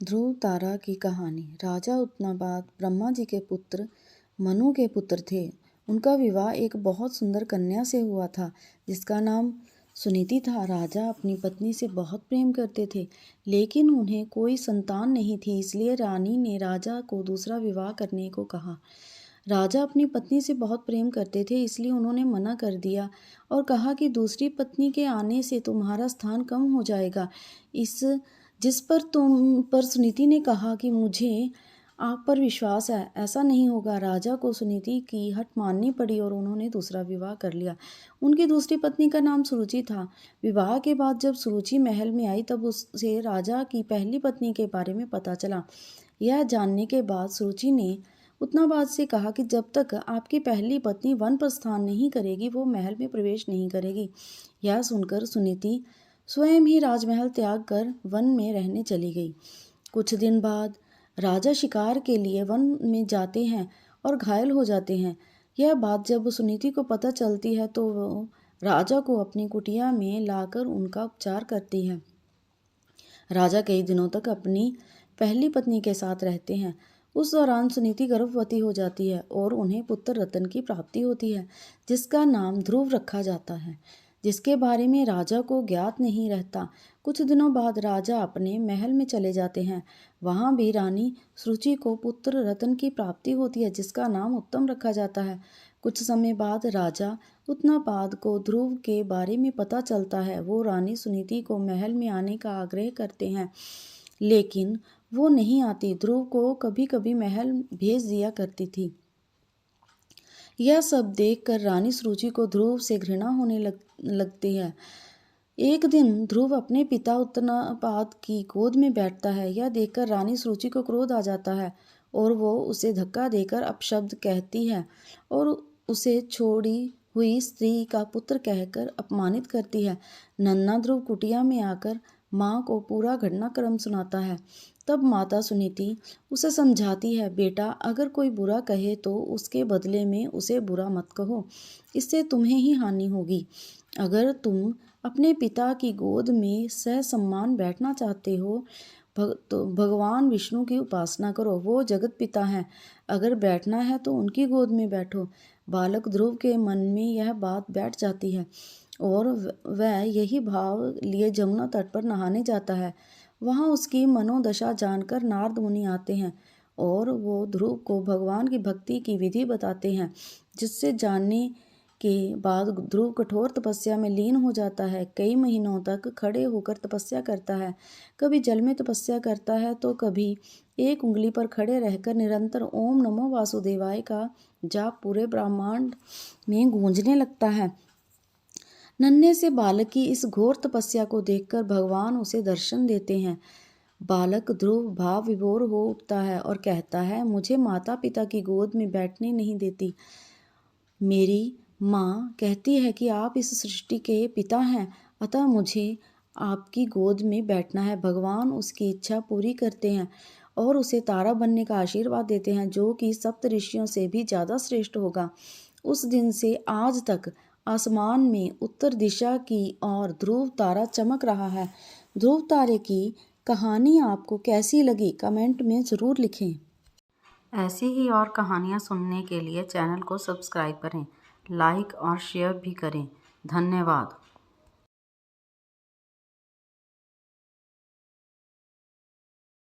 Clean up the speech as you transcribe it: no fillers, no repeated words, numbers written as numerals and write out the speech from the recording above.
ध्रुव तारा की कहानी। राजा उत्तनापाद ब्रह्मा जी के पुत्र मनु के पुत्र थे। उनका विवाह एक बहुत सुंदर कन्या से हुआ था जिसका नाम सुनीति था। राजा अपनी पत्नी से बहुत प्रेम करते थे लेकिन उन्हें कोई संतान नहीं थी, इसलिए रानी ने राजा को दूसरा विवाह करने को कहा। राजा अपनी पत्नी से बहुत प्रेम करते थे इसलिए उन्होंने मना कर दिया और कहा कि दूसरी पत्नी के आने से तुम्हारा स्थान कम हो जाएगा। जिस पर सुनीति ने कहा कि मुझे आप पर विश्वास है, ऐसा नहीं होगा। राजा को सुनीति की हट माननी पड़ी और उन्होंने दूसरा विवाह कर लिया। उनकी दूसरी पत्नी का नाम सुरुचि था। विवाह के बाद जब सुरुचि महल में आई तब उसे राजा की पहली पत्नी के बारे में पता चला। यह जानने के बाद सुरुचि ने उत्तनापाद से कहा कि जब तक आपकी पहली पत्नी वन प्रस्थान नहीं करेगी वो महल में प्रवेश नहीं करेगी। यह सुनकर सुनीति स्वयं ही राजमहल त्याग कर वन में रहने चली गई। कुछ दिन बाद राजा शिकार के लिए वन में जाते हैं और घायल हो जाते हैं। यह बात जब सुनीति को पता चलती है तो वो राजा को अपनी कुटिया में लाकर उनका उपचार करती है। राजा कई दिनों तक अपनी पहली पत्नी के साथ रहते हैं। उस दौरान सुनीति गर्भवती हो जाती है और उन्हें पुत्र रतन की प्राप्ति होती है जिसका नाम ध्रुव रखा जाता है, जिसके बारे में राजा को ज्ञात नहीं रहता। कुछ दिनों बाद राजा अपने महल में चले जाते हैं। वहाँ भी रानी सुरुचि को पुत्र रतन की प्राप्ति होती है जिसका नाम उत्तम रखा जाता है। कुछ समय बाद राजा उत्तनापाद को ध्रुव के बारे में पता चलता है। वो रानी सुनीति को महल में आने का आग्रह करते हैं लेकिन वो नहीं आती। ध्रुव को कभी कभी महल भेज दिया करती थी। यह सब देखकर रानी सुरुचि को ध्रुव से घृणा होने लगती है। एक दिन ध्रुव अपने पिता उत्तनापाद की गोद में बैठता है। यह देखकर रानी सुरुचि को क्रोध आ जाता है और वो उसे धक्का देकर अपशब्द कहती है और उसे छोड़ी हुई स्त्री का पुत्र कहकर अपमानित करती है। नन्हा ध्रुव कुटिया में आकर माँ को पूरा घटनाक्रम सुनाता है। तब माता सुनीति उसे समझाती है, बेटा अगर कोई बुरा कहे तो उसके बदले में उसे बुरा मत कहो, इससे तुम्हें ही हानि होगी। अगर तुम अपने पिता की गोद में सहसम्मान बैठना चाहते हो तो भगवान विष्णु की उपासना करो, वो जगत पिता हैं। अगर बैठना है तो उनकी गोद में बैठो। बालक ध्रुव के मन में यह बात बैठ जाती है और वह यही भाव लिए जमुना तट पर नहाने जाता है। वहाँ उसकी मनोदशा जानकर नारद मुनि आते हैं और वो ध्रुव को भगवान की भक्ति की विधि बताते हैं, जिससे जानने के बाद ध्रुव कठोर तपस्या में लीन हो जाता है। कई महीनों तक खड़े होकर तपस्या करता है। कभी जल में तपस्या करता है तो कभी एक उंगली पर खड़े रहकर निरंतर ओम नमो वासुदेवाय का जाप पूरे ब्रह्मांड में गूंजने लगता है। नन्हे से बालक की इस घोर तपस्या को देखकर भगवान उसे दर्शन देते हैं। बालक ध्रुव भाव विभोर हो उठता है और कहता है, मुझे माता पिता की गोद में बैठने नहीं देती। मेरी माँ कहती है कि आप इस सृष्टि के पिता हैं, अतः मुझे आपकी गोद में बैठना है। भगवान उसकी इच्छा पूरी करते हैं और उसे तारा बनने का आशीर्वाद देते हैं, जो कि सप्त ऋषियों से भी ज़्यादा श्रेष्ठ होगा। उस दिन से आज तक आसमान में उत्तर दिशा की ओर ध्रुव तारा चमक रहा है। ध्रुव तारे की कहानी आपको कैसी लगी कमेंट में ज़रूर लिखें। ऐसी ही और कहानियाँ सुनने के लिए चैनल को सब्सक्राइब करें, लाइक और शेयर भी करें। धन्यवाद।